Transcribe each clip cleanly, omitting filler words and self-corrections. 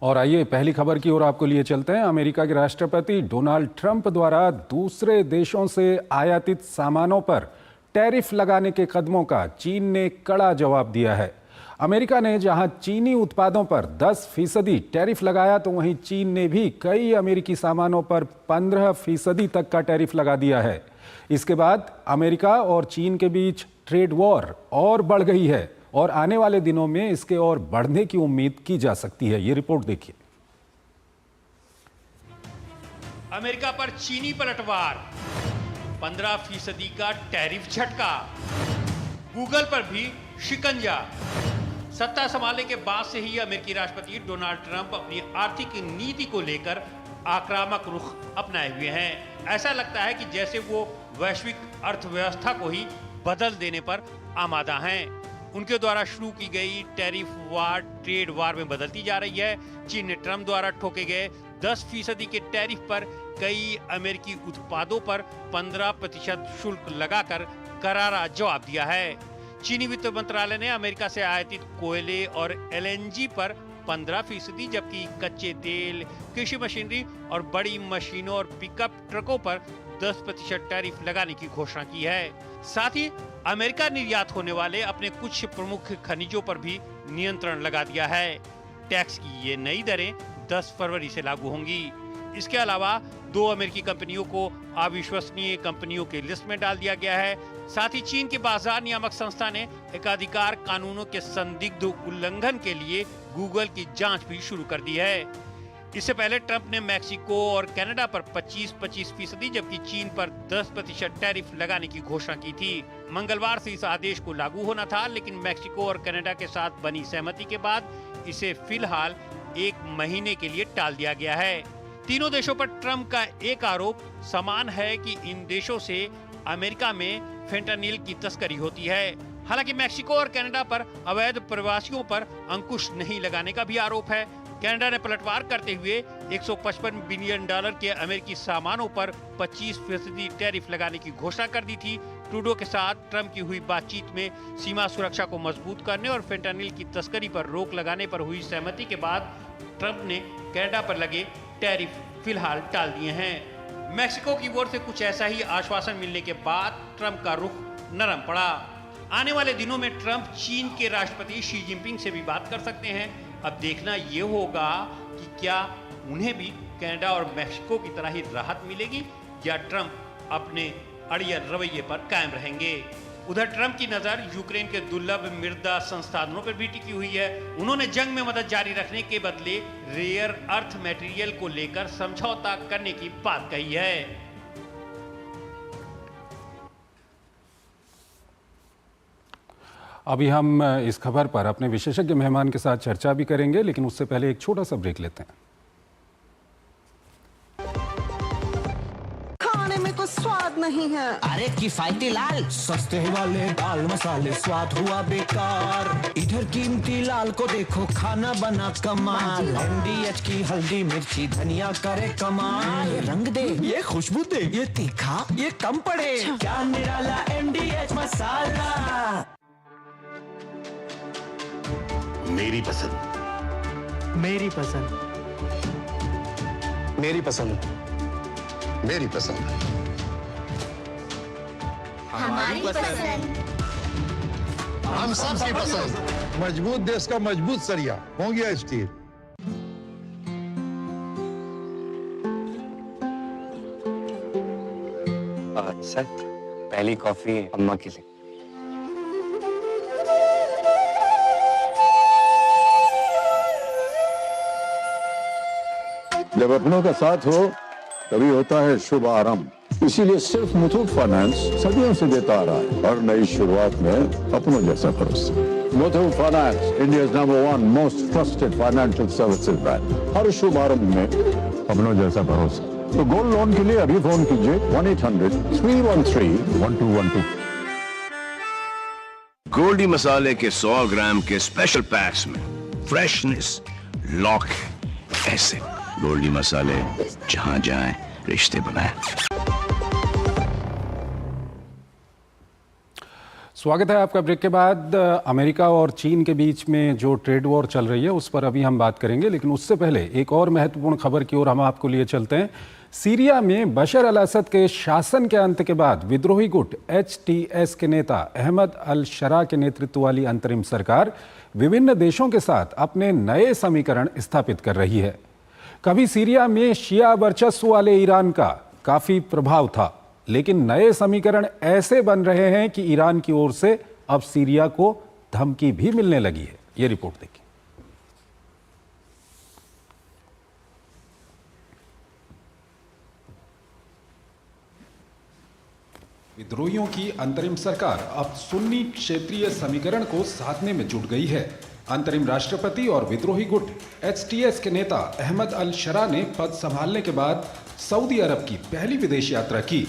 और आइए पहली खबर की ओर आपको लिए चलते हैं। अमेरिका के राष्ट्रपति डोनाल्ड ट्रंप द्वारा दूसरे देशों से आयातित सामानों पर टैरिफ लगाने के कदमों का चीन ने कड़ा जवाब दिया है। अमेरिका ने जहां चीनी उत्पादों पर 10% टैरिफ लगाया, तो वहीं चीन ने भी कई अमेरिकी सामानों पर 15% तक का टैरिफ लगा दिया है। इसके बाद अमेरिका और चीन के बीच ट्रेड वॉर और बढ़ गई है और आने वाले दिनों में इसके और बढ़ने की उम्मीद की जा सकती है। ये रिपोर्ट देखिए। अमेरिका पर चीनी पलटवार, 15% का टैरिफ झटका, गूगल पर भी शिकंजा। सत्ता संभालने के बाद से ही अमेरिकी राष्ट्रपति डोनाल्ड ट्रंप अपनी आर्थिक नीति को लेकर आक्रामक रुख अपनाए हुए हैं। ऐसा लगता है कि जैसे वो वैश्विक अर्थव्यवस्था को ही बदल देने पर आमादा हैं। उनके द्वारा शुरू की गई टैरिफ वार ट्रेड वार में बदलती जा रही है। चीन ने ट्रंप द्वारा ठोके गए 10% के टैरिफ पर कई अमेरिकी उत्पादों पर 15% शुल्क लगाकर करारा जवाब दिया है। चीनी वित्त मंत्रालय ने अमेरिका से आयातित कोयले और एलएनजी पर 15%, जबकि कच्चे तेल, कृषि मशीनरी और बड़ी मशीनों और पिकअप ट्रकों पर 10% टैरिफ लगाने की घोषणा की है। साथ ही अमेरिका निर्यात होने वाले अपने कुछ प्रमुख खनिजों पर भी नियंत्रण लगा दिया है। टैक्स की ये नई दरें 10 फरवरी से लागू होंगी। इसके अलावा 2 अमेरिकी कंपनियों को अविश्वसनीय कंपनियों के लिस्ट में डाल दिया गया है। साथ ही चीन के बाजार नियामक संस्था ने एकाधिकार कानूनों के संदिग्ध उल्लंघन के लिए गूगल की जांच भी शुरू कर दी है। इससे पहले ट्रंप ने मैक्सिको और कनाडा पर 25%, जबकि चीन पर 10% टैरिफ लगाने की घोषणा की थी। मंगलवार से इस आदेश को लागू होना था, लेकिन मैक्सिको और कनाडा के साथ बनी सहमति के बाद इसे फिलहाल 1 महीने के लिए टाल दिया गया है। तीनों देशों पर ट्रंप का एक आरोप समान है कि इन देशों से अमेरिका में फेंटानिल की तस्करी होती है। हालांकि मैक्सिको और कनाडा पर अवैध प्रवासियों पर अंकुश नहीं लगाने का भी आरोप है। कनाडा ने पलटवार करते हुए $155 बिलियन के अमेरिकी सामानों पर 25% टैरिफ लगाने की घोषणा कर दी थी। ट्रूडो के साथ ट्रंप की हुई बातचीत में सीमा सुरक्षा को मजबूत करने और फेंटानिल की तस्करी पर रोक लगाने पर हुई सहमति के बाद ट्रंप ने कनाडा पर लगे टैरिफ फिलहाल टाल दिए हैं। मैक्सिको की ओर से कुछ ऐसा ही आश्वासन मिलने के बाद ट्रंप का रुख नरम पड़ा। आने वाले दिनों में ट्रंप चीन के राष्ट्रपति शी जिनपिंग से भी बात कर सकते हैं। अब देखना ये होगा कि क्या उन्हें भी कनाडा और मैक्सिको की तरह ही राहत मिलेगी या ट्रंप अपने अड़ियल रवैये पर कायम रहेंगे। उधर ट्रंप की नजर यूक्रेन के दुर्लभ मृदा संसाधनों पर भी टिकी हुई है। उन्होंने जंग में मदद जारी रखने के बदले रेयर अर्थ मटेरियल को लेकर समझौता करने की बात कही है। अभी हम इस खबर पर अपने विशेषज्ञ मेहमान के साथ चर्चा भी करेंगे, लेकिन उससे पहले एक छोटा सा ब्रेक लेते हैं। खाने में कोई स्वाद नहीं है। अरे किफायती लाल सस्ते वाले दाल मसाले स्वाद हुआ बेकार। इधर कीमती लाल को देखो खाना बना कमाल। MDH की हल्दी मिर्ची धनिया करे कमाल। ये रंग दे, ये खुशबू दे, ये तीखा, ये कम पड़े। क्या निराला MDH मसाला। मेरी पसंद, मेरी पसंद, मेरी पसंद, मेरी पसंद, हमारी पसंद, हम सबकी पसंद। मजबूत देश का मजबूत सरिया हो गया स्टील। सर, पहली कॉफी अम्मा के लिए। जब अपनों का साथ हो तभी होता है शुभ आरंभ। इसीलिए सिर्फ मुथूट फाइनेंस सदियों से देता आ रहा है और नई शुरुआत में अपनों जैसा भरोसा। Muthoot finance, India number 1 most trusted financial services bank. हर शुभ आरंभ में अपनों जैसा भरोसा। तो गोल्ड लोन के लिए अभी फोन कीजिए 1-800-313-1212। गोल्डी मसाले के 100 ग्राम के स्पेशल पैक्स में फ्रेशनेस लॉक है। ऐसे गोल्डी मसाले जहां जाएं रिश्ते बनाएं। स्वागत है आपका। ब्रेक के बाद अमेरिका और चीन के बीच में जो ट्रेड वॉर चल रही है उस पर अभी हम बात करेंगे, लेकिन उससे पहले एक और महत्वपूर्ण खबर की ओर हम आपको लिए चलते हैं। सीरिया में बशर अल असद के शासन के अंत के बाद विद्रोही गुट HTS के नेता अहमद अल शरा के नेतृत्व वाली अंतरिम सरकार विभिन्न देशों के साथ अपने नए समीकरण स्थापित कर रही है। कभी सीरिया में शिया वर्चस्व वाले ईरान का काफी प्रभाव था, लेकिन नए समीकरण ऐसे बन रहे हैं कि ईरान की ओर से अब सीरिया को धमकी भी मिलने लगी है। ये रिपोर्ट देखिए। विद्रोहियों की अंतरिम सरकार अब सुन्नी क्षेत्रीय समीकरण को साधने में जुट गई है। अंतरिम राष्ट्रपति और विद्रोही गुट HTS के नेता अहमद अल शरा ने पद संभालने के बाद सऊदी अरब की पहली विदेश यात्रा की,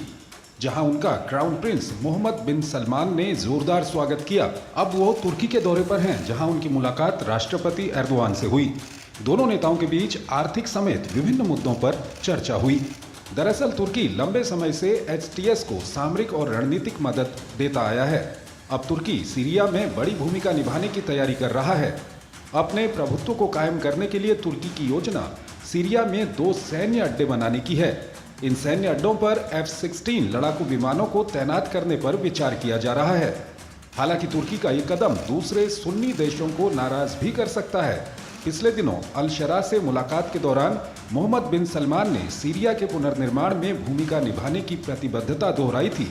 जहां उनका क्राउन प्रिंस मोहम्मद बिन सलमान ने जोरदार स्वागत किया। अब वो तुर्की के दौरे पर हैं, जहां उनकी मुलाकात राष्ट्रपति एर्दोआन से हुई। दोनों नेताओं के बीच आर्थिक समेत विभिन्न मुद्दों पर चर्चा हुई। दरअसल तुर्की लंबे समय से HTS को सामरिक और रणनीतिक मदद देता आया है। अब तुर्की सीरिया में बड़ी भूमिका निभाने की तैयारी कर रहा है। अपने प्रभुत्व को कायम करने के लिए तुर्की की योजना सीरिया में 2 सैन्य अड्डे बनाने की है। इन सैन्य अड्डों पर F-16 लड़ाकू विमानों को तैनात करने पर विचार किया जा रहा है। हालांकि तुर्की का ये कदम दूसरे सुन्नी देशों को नाराज भी कर सकता है। पिछले दिनों अल शरा से मुलाकात के दौरान मोहम्मद बिन सलमान ने सीरिया के पुनर्निर्माण में भूमिका निभाने की प्रतिबद्धता दोहराई थी।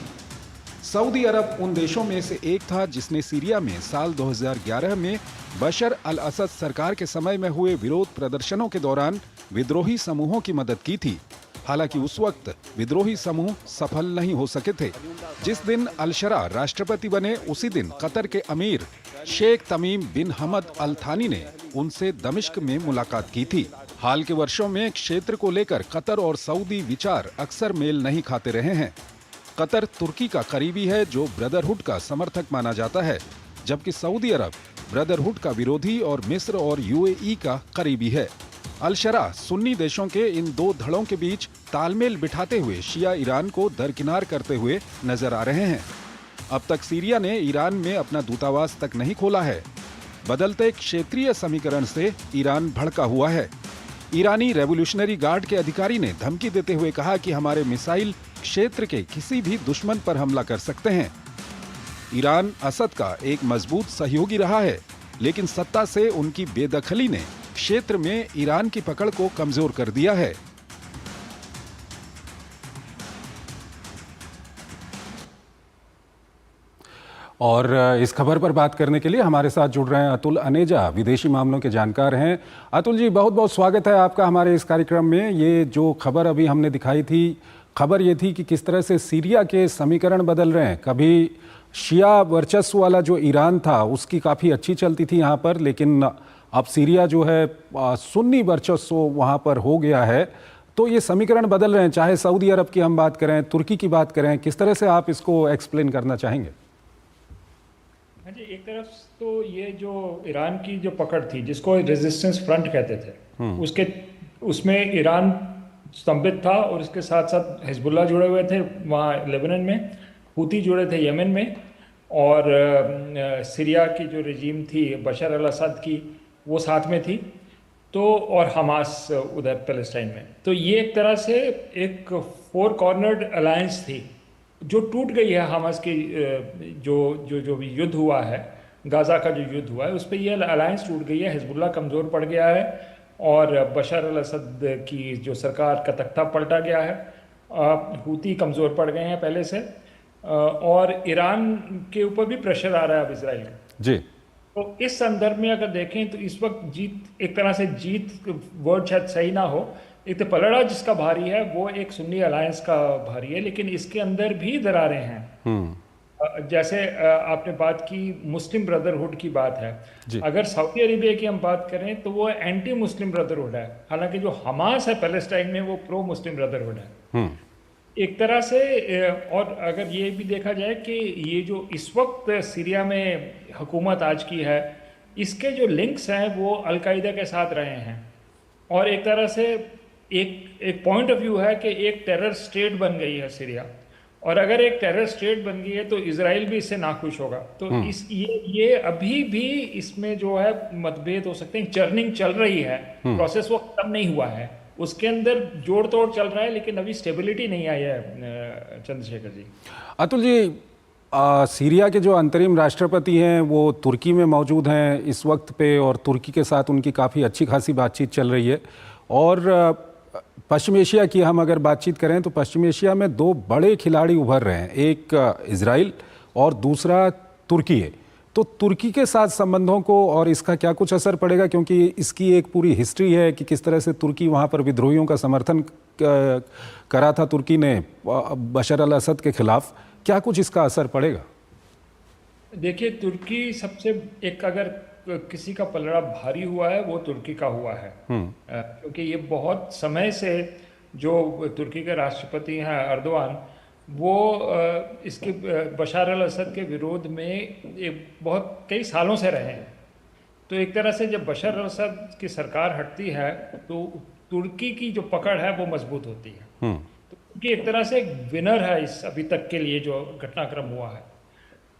सऊदी अरब उन देशों में से एक था जिसने सीरिया में साल 2011 में बशर अल असद सरकार के समय में हुए विरोध प्रदर्शनों के दौरान विद्रोही समूहों की मदद की थी। हालांकि उस वक्त विद्रोही समूह सफल नहीं हो सके थे। जिस दिन अल शरा राष्ट्रपति बने उसी दिन कतर के अमीर शेख तमीम बिन हमद अल थानी ने उनसे दमिश्क में मुलाकात की थी। हाल के वर्षों में क्षेत्र को लेकर कतर और सऊदी विचार अक्सर मेल नहीं खाते रहे हैं। कतर तुर्की का करीबी है, जो ब्रदरहुड का समर्थक माना जाता है, जबकि सऊदी अरब ब्रदरहुड का विरोधी और मिस्र और UAE का करीबी है। अल शरा सुन्नी देशों के इन 2 धड़ों के बीच तालमेल बिठाते हुए शिया ईरान को दरकिनार करते हुए नजर आ रहे हैं। अब तक सीरिया ने ईरान में अपना दूतावास तक नहीं खोला है। बदलते क्षेत्रीय समीकरण से ईरान भड़का हुआ है। ईरानी रेवोल्यूशनरी गार्ड के अधिकारी ने धमकी देते हुए कहा कि हमारे मिसाइल क्षेत्र के किसी भी दुश्मन पर हमला कर सकते हैं। ईरान असद का एक मजबूत सहयोगी रहा है, लेकिन सत्ता से उनकी बेदखली ने क्षेत्र में ईरान की पकड़ को कमजोर कर दिया है। और इस खबर पर बात करने के लिए हमारे साथ जुड़ रहे हैं अतुल अनेजा, विदेशी मामलों के जानकार हैं। अतुल जी, बहुत बहुत स्वागत है आपका हमारे इस कार्यक्रम में। ये जो खबर अभी हमने दिखाई थी, खबर ये थी कि किस तरह से सीरिया के समीकरण बदल रहे हैं। कभी शिया वर्चस्व वाला जो ईरान था उसकी काफ़ी अच्छी चलती थी यहाँ पर, लेकिन अब सीरिया जो है सुन्नी वर्चस्व वहाँ पर हो गया है। तो ये समीकरण बदल रहे हैं, चाहे सऊदी अरब की हम बात करें, तुर्की की बात करें, किस तरह से आप इसको एक्सप्लेन करना चाहेंगे? हाँ जी, एक तरफ तो ये जो ईरान की जो पकड़ थी, जिसको रेजिस्टेंस फ्रंट कहते थे, उसमें ईरान स्तंभित था और उसके साथ साथ हिजबुल्लाह जुड़े हुए थे वहाँ लेबनान में, हूती जुड़े थे यमन में, और सीरिया की जो रजीम थी बशर अल असद की वो साथ में थी, तो और हमास उधर पैलेस्टाइन में। तो ये एक तरह से एक 4 कॉर्नर्ड अलायंस थी जो टूट गई है। हमास की जो भी युद्ध हुआ है, गाज़ा का जो युद्ध हुआ है, उस पर यह अलायंस टूट गई है। हिजबुल्लाह कमज़ोर पड़ गया है और बशर अल असद की जो सरकार का तख्ता पलटा गया है। हूती कमज़ोर पड़ गए हैं पहले से, और ईरान के ऊपर भी प्रेशर आ रहा है अब इजराइल का जी। तो इस संदर्भ में अगर देखें तो इस वक्त जीत, एक तरह से जीत वर्ड शायद सही ना हो, एक तो पलड़ा जिसका भारी है वो एक सुन्नी अलायंस का भारी है, लेकिन इसके अंदर भी दरारें हैं। जैसे आपने बात की मुस्लिम ब्रदरहुड की बात है, अगर सऊदी अरेबिया की हम बात करें तो वो एंटी मुस्लिम ब्रदरहुड है, हालांकि जो हमास है पैलेस्टाइन में वो प्रो मुस्लिम ब्रदरहुड है एक तरह से। और अगर ये भी देखा जाए कि ये जो इस वक्त सीरिया में हुकूमत आज की है, इसके जो लिंक्स हैं वो अलकायदा के साथ रहे हैं, और एक तरह से एक पॉइंट ऑफ व्यू है कि एक टेरर स्टेट बन गई है सीरिया, और अगर एक टेरर स्टेट बन गई है तो इजराइल भी इससे नाखुश होगा। तो ये अभी भी इसमें जो है मतभेद हो सकते हैं, चर्निंग चल रही है, प्रोसेस वो खत्म नहीं हुआ है, उसके अंदर जोड़ तोड़ चल रहा है, लेकिन अभी स्टेबिलिटी नहीं आई है। चंद्रशेखर जी, अतुल जी, सीरिया के जो अंतरिम राष्ट्रपति हैं वो तुर्की में मौजूद हैं इस वक्त पे, और तुर्की के साथ उनकी काफ़ी अच्छी खासी बातचीत चल रही है। और पश्चिम एशिया की हम अगर बातचीत करें तो पश्चिम एशिया में दो बड़े खिलाड़ी उभर रहे हैं, एक इजराइल और दूसरा तुर्की है। तो तुर्की के साथ संबंधों को और इसका क्या कुछ असर पड़ेगा, क्योंकि इसकी एक पूरी हिस्ट्री है कि किस तरह से तुर्की वहाँ पर विद्रोहियों का समर्थन करा था तुर्की ने बशर अल असद के खिलाफ, क्या कुछ इसका असर पड़ेगा? देखिए, तुर्की सबसे एक अगर किसी का पलड़ा भारी हुआ है वो तुर्की का हुआ है, क्योंकि ये बहुत समय से जो तुर्की के राष्ट्रपति हैं अर्दोआन, वो इसके बशर अल असद के विरोध में बहुत कई सालों से रहे हैं। तो एक तरह से जब बशर अल असद की सरकार हटती है तो तुर्की की जो पकड़ है वो मजबूत होती है। तो तुर्की एक तरह से एक विनर है इस अभी तक के लिए जो घटनाक्रम हुआ है।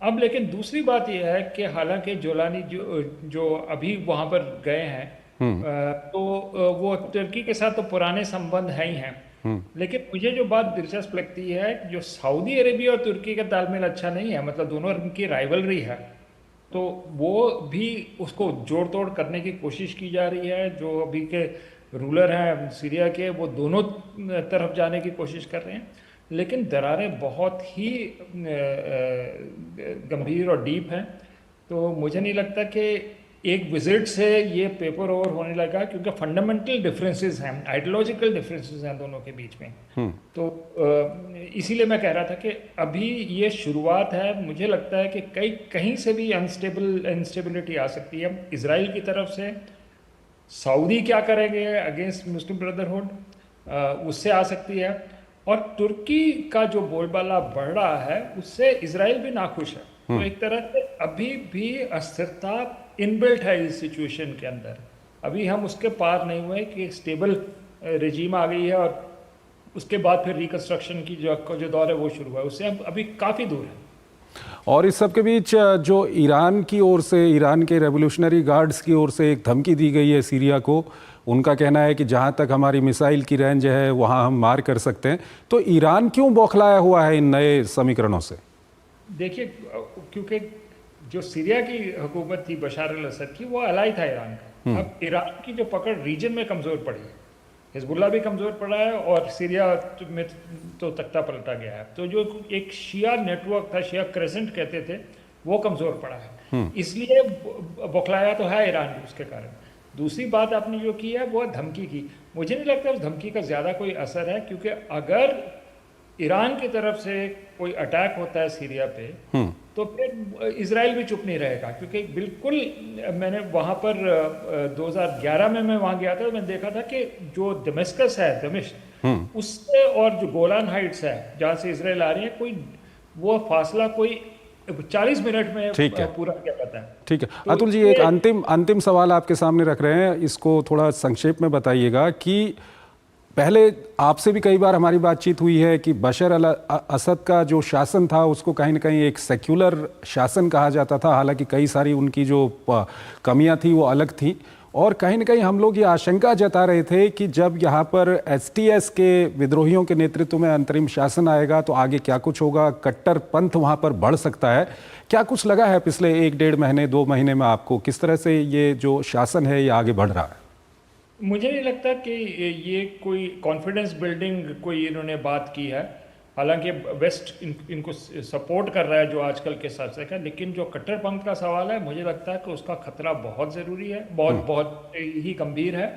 अब लेकिन दूसरी बात यह है कि हालांकि जोलानी जो अभी वहाँ पर गए हैं, तो वो तुर्की के साथ तो पुराने संबंध हैं ही हैं, लेकिन मुझे जो बात दिलचस्प लगती है जो सऊदी अरेबिया और तुर्की का तालमेल अच्छा नहीं है, मतलब दोनों की राइवलरी है, तो वो भी उसको जोड़ तोड़ करने की कोशिश की जा रही है। जो अभी के रूलर हैं सीरिया के, वो दोनों तरफ जाने की कोशिश कर रहे हैं, लेकिन दरारें बहुत ही गंभीर और डीप हैं। तो मुझे नहीं लगता कि एक विजिट से ये पेपर ओवर होने लगा, क्योंकि फंडामेंटल डिफरेंसेस हैं, आइडियोलॉजिकल डिफरेंसेस हैं दोनों के बीच में। तो इसीलिए मैं कह रहा था कि अभी ये शुरुआत है। मुझे लगता है कि कहीं से भी अनस्टेबिलिटी आ सकती है। इजराइल की तरफ से सऊदी क्या करेंगे अगेंस्ट मुस्लिम ब्रदरहुड, उससे आ सकती है, और तुर्की का जो बोलबाला बढ़ रहा है उससे इजराइल भी नाखुश है। तो एक तरह से अभी भी अस्थिरता इनबिल्ट है इस सिचुएशन के अंदर। अभी हम उसके पार नहीं हुए कि एक स्टेबल रेजीम आ गई है और उसके बाद फिर रिकंस्ट्रक्शन की जो दौर है वो शुरू हुआ है, उससे हम अभी काफ़ी दूर हैं। और इस सब के बीच जो ईरान की ओर से, ईरान के रेवोल्यूशनरी गार्ड्स की ओर से एक धमकी दी गई है सीरिया को। उनका कहना है कि जहां तक हमारी मिसाइल की रेंज है वहां हम मार कर सकते हैं। तो ईरान क्यों बौखलाया हुआ है इन नए समीकरणों से? देखिए, क्योंकि जो सीरिया की हुकूमत थी बशर अल असद की, वो अलाई था ईरान का। अब ईरान की जो पकड़ रीजन में कमज़ोर पड़ी है, हिजबुल्लाह भी कमज़ोर पड़ा है और सीरिया में तो तख्ता पलटा गया है। तो जो एक शिया नेटवर्क था, शिया क्रेसेंट कहते थे, वो कमज़ोर पड़ा है, इसलिए बौखलाया तो है ईरान भी उसके कारण। दूसरी बात आपने जो की है वो है धमकी की। मुझे नहीं लगता उस धमकी का ज़्यादा कोई असर है, क्योंकि अगर ईरान की तरफ से कोई अटैक होता है सीरिया पे, तो फिर इजराइल भी चुप नहीं रहेगा। क्योंकि बिल्कुल मैंने वहाँ पर 2011 में मैं वहाँ गया था, तो मैंने देखा था कि जो दमिश्क है, दमिश्क उससे और जो गोलान हाइट्स है जहाँ से इजराइल आ रही है, कोई वो फासला कोई 40 मिनट में पूरा क्या पता है। ठीक है तो अतुल जी, एक अंतिम सवाल आपके सामने रख रहे हैं, इसको थोड़ा संक्षेप में बताइएगा कि पहले आपसे भी कई बार हमारी बातचीत हुई है कि बशर अल असद का जो शासन था उसको कहीं ना कहीं एक सेक्युलर शासन कहा जाता था, हालांकि कई सारी उनकी जो कमियां थी वो अलग थी। और कहीं ना कहीं हम लोग ये आशंका जता रहे थे कि जब यहाँ पर STS के विद्रोहियों के नेतृत्व में अंतरिम शासन आएगा तो आगे क्या कुछ होगा, कट्टर पंथ वहाँ पर बढ़ सकता है। क्या कुछ लगा है पिछले 1-1.5 महीने 2 महीने में आपको, किस तरह से ये जो शासन है ये आगे बढ़ रहा है? मुझे नहीं लगता कि ये कोई कॉन्फिडेंस बिल्डिंग कोई इन्होंने बात की है। हालांकि वेस्ट इनको सपोर्ट कर रहा है जो आजकल के साथ है, लेकिन जो कट्टरपंथ का सवाल है, मुझे लगता है कि उसका खतरा बहुत ज़रूरी है, बहुत ही गंभीर है।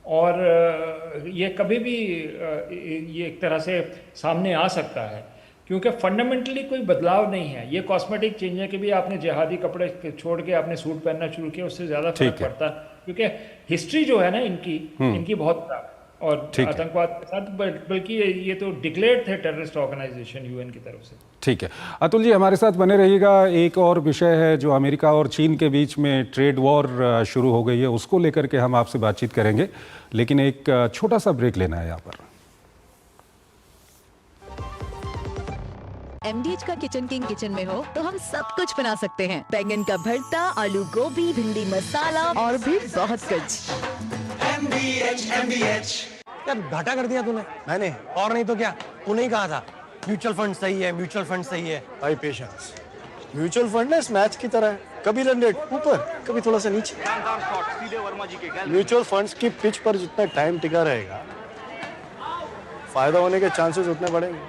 और ये कभी भी ये एक तरह से सामने आ सकता है, क्योंकि फंडामेंटली कोई बदलाव नहीं है। ये कॉस्मेटिक चेंज है कि भी आपने जिहादी कपड़े छोड़ के आपने सूट पहनना शुरू किया, उससे ज़्यादा फर्क पड़ता है। क्योंकि हिस्ट्री जो है ना इनकी बहुत खराब, और आतंकवाद के साथ, बल्कि ये तो डिक्लेयर्ड थे टेररिस्ट ऑर्गेनाइजेशन UN की तरफ से। ठीक है अतुल जी, हमारे साथ बने रहिएगा। एक और विषय है जो अमेरिका और चीन के बीच में ट्रेड वॉर शुरू हो गई है, उसको लेकर के हम आपसे बातचीत करेंगे, लेकिन एक छोटा सा ब्रेक लेना है यहाँ पर। MDH का किचन किंग किचन में हो तो हम सब कुछ बना सकते हैं। बैंगन का भरता, आलू गोभी, भिंडी मसाला और भी बहुत कुछ। MDH यार घाटा कर दिया तूने। मैंने और नहीं तो क्या, तूने ही कहा था म्यूचुअल फंड सही है, म्यूचुअल फंड सही है। भाई पेशेंस, म्यूचुअल फंड इस मैच की तरह है, कभी रन रेट ऊपर कभी थोड़ा सा नीचे। म्यूचुअल फंड्स की पिच पर जितना टाइम टिका रहेगा फायदा होने के चांसेस उतने बढ़ेंगे।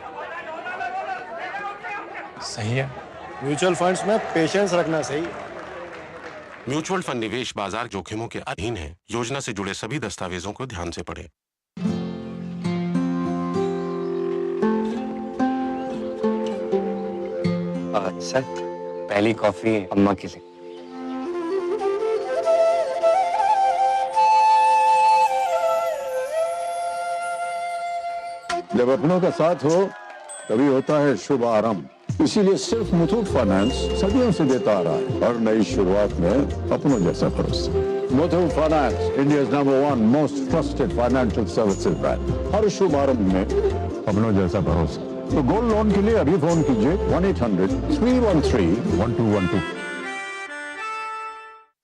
सही है, म्यूचुअल फंड्स में पेशेंस रखना सही है। म्यूचुअल फंड निवेश बाजार जोखिमों के अधीन है। योजना से जुड़े सभी दस्तावेजों को ध्यान से पढ़ें। सर, पहली कॉफी अम्मा के लिए। जब अपनों का साथ हो तभी होता है शुभ आरंभ। इसीलिए सिर्फ मुथूट फाइनेंस सदियों से देता आ रहा है और नई शुरुआत में अपनों जैसा भरोसा। Muthoot finance, India number 1 most trusted financial services bank. हर शुभ आरंभ में अपनों जैसा भरोसा। तो गोल्ड लोन के लिए अभी फोन कीजिए 1-800-313-1212।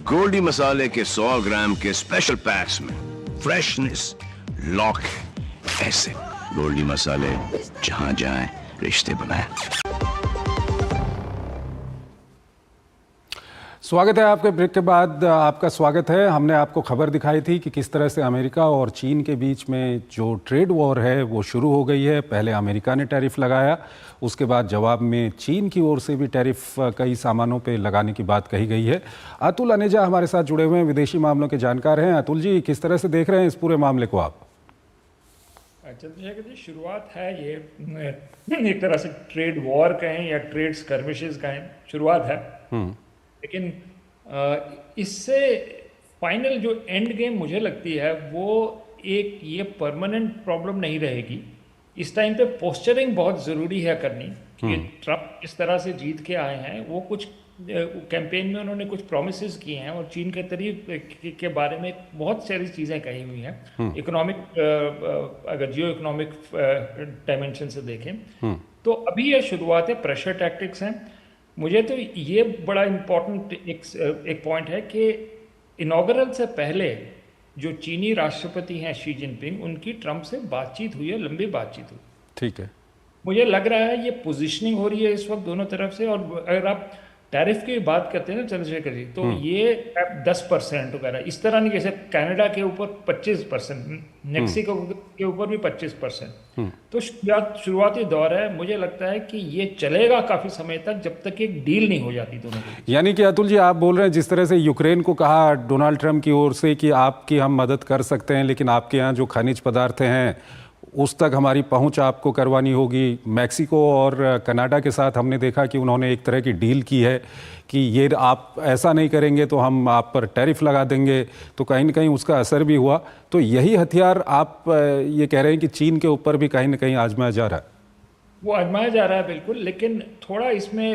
गोल्डी मसाले के 100 ग्राम के स्पेशल पैक्स में फ्रेशनेस, लॉक, ऐसे गोल्डी मसाले जहां जाएं रिश्ते बनाएं। स्वागत है आपके ब्रेक के बाद। आपका स्वागत है। हमने आपको खबर दिखाई थी कि किस तरह से अमेरिका और चीन के बीच में जो ट्रेड वॉर है वो शुरू हो गई है। पहले अमेरिका ने टैरिफ लगाया, उसके बाद जवाब में चीन की ओर से भी टैरिफ कई सामानों पे लगाने की बात कही गई है। अतुल अनेजा हमारे साथ जुड़े हुए हैं, विदेशी मामलों के जानकार हैं। अतुल जी, किस तरह से देख रहे हैं इस पूरे मामले को आप? चंद्रशेखर जी, शुरुआत है ये एक तरह से ट्रेड वॉर कहें या ट्रेड स्कर्मिशेस कहें, शुरुआत है। लेकिन इससे फाइनल जो एंड गेम मुझे लगती है वो एक ये परमानेंट प्रॉब्लम नहीं रहेगी। इस टाइम पे पोस्चरिंग बहुत ज़रूरी है करनी कि ट्रम्प इस तरह से जीत के आए हैं। वो कुछ कैंपेन में उन्होंने कुछ प्रोमिसेस किए हैं और चीन के तरीके के बारे में बहुत सारी चीज़ें कही हुई हैं। इकोनॉमिक, अगर जियो इकोनॉमिक डायमेंशन से देखें तो अभी ये शुरुआत है, प्रेशर टैक्टिक्स हैं। मुझे तो ये बड़ा इम्पोर्टेंट एक पॉइंट है कि इनॉग्रल से पहले जो चीनी राष्ट्रपति हैं शी जिनपिंग, उनकी ट्रम्प से बातचीत हुई है, लंबी बातचीत हुई। ठीक है, मुझे लग रहा है ये पोजीशनिंग हो रही है इस वक्त दोनों तरफ से। और अगर आप टैरिफ की बात करते हैं ना चंद्रशेखर जी, तो ये 10% वगैरह इस तरह नहीं, जैसे कनाडा के ऊपर 25%, मेक्सिको के ऊपर भी 25%। तो शुरुआती दौर है। मुझे लगता है कि ये चलेगा काफी समय तक, जब तक एक डील नहीं हो जाती दोनों की। यानी कि अतुल जी, आप बोल रहे हैं जिस तरह से यूक्रेन को कहा डोनाल्ड ट्रंप की ओर से कि आपकी हम मदद कर सकते हैं, लेकिन आपके यहाँ जो खनिज पदार्थ हैं उस तक हमारी पहुंच आपको करवानी होगी। मैक्सिको और कनाडा के साथ हमने देखा कि उन्होंने एक तरह की डील की है कि ये आप ऐसा नहीं करेंगे तो हम आप पर टैरिफ लगा देंगे, तो कहीं ना कहीं उसका असर भी हुआ। तो यही हथियार आप ये कह रहे हैं कि चीन के ऊपर भी कहीं ना कहीं आजमाया जा रहा है? वो आजमाया जा रहा है बिल्कुल, लेकिन थोड़ा इसमें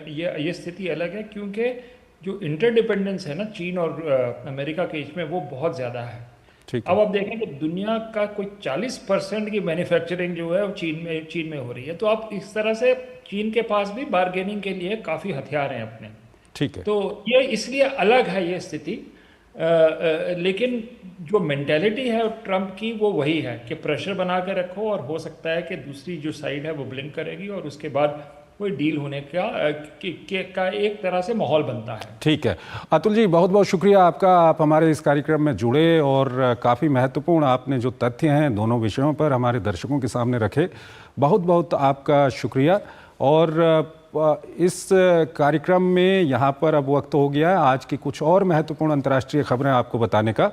ये स्थिति अलग है क्योंकि जो इंटरडिपेंडेंस है ना चीन और अमेरिका के बीच में, वो बहुत ज़्यादा है। अब आप देखें कि दुनिया का कोई 40% की मैन्युफैक्चरिंग जो है वो चीन में हो रही है। तो आप इस तरह से चीन के पास भी बार्गेनिंग के लिए काफ़ी हथियार हैं अपने। ठीक है, तो ये इसलिए अलग है ये स्थिति। लेकिन जो मेंटालिटी है ट्रम्प की वो वही है कि प्रेशर बना के रखो, और हो सकता है कि दूसरी जो साइड है वो ब्लिंक करेगी और उसके बाद कोई डील होने का एक तरह से माहौल बनता है। ठीक है अतुल जी, बहुत बहुत शुक्रिया आपका। आप हमारे इस कार्यक्रम में जुड़े और काफ़ी महत्वपूर्ण आपने जो तथ्य हैं दोनों विषयों पर हमारे दर्शकों के सामने रखे। बहुत बहुत आपका शुक्रिया। और इस कार्यक्रम में यहाँ पर अब वक्त हो गया है आज की कुछ और महत्वपूर्ण अंतर्राष्ट्रीय खबरें आपको बताने का।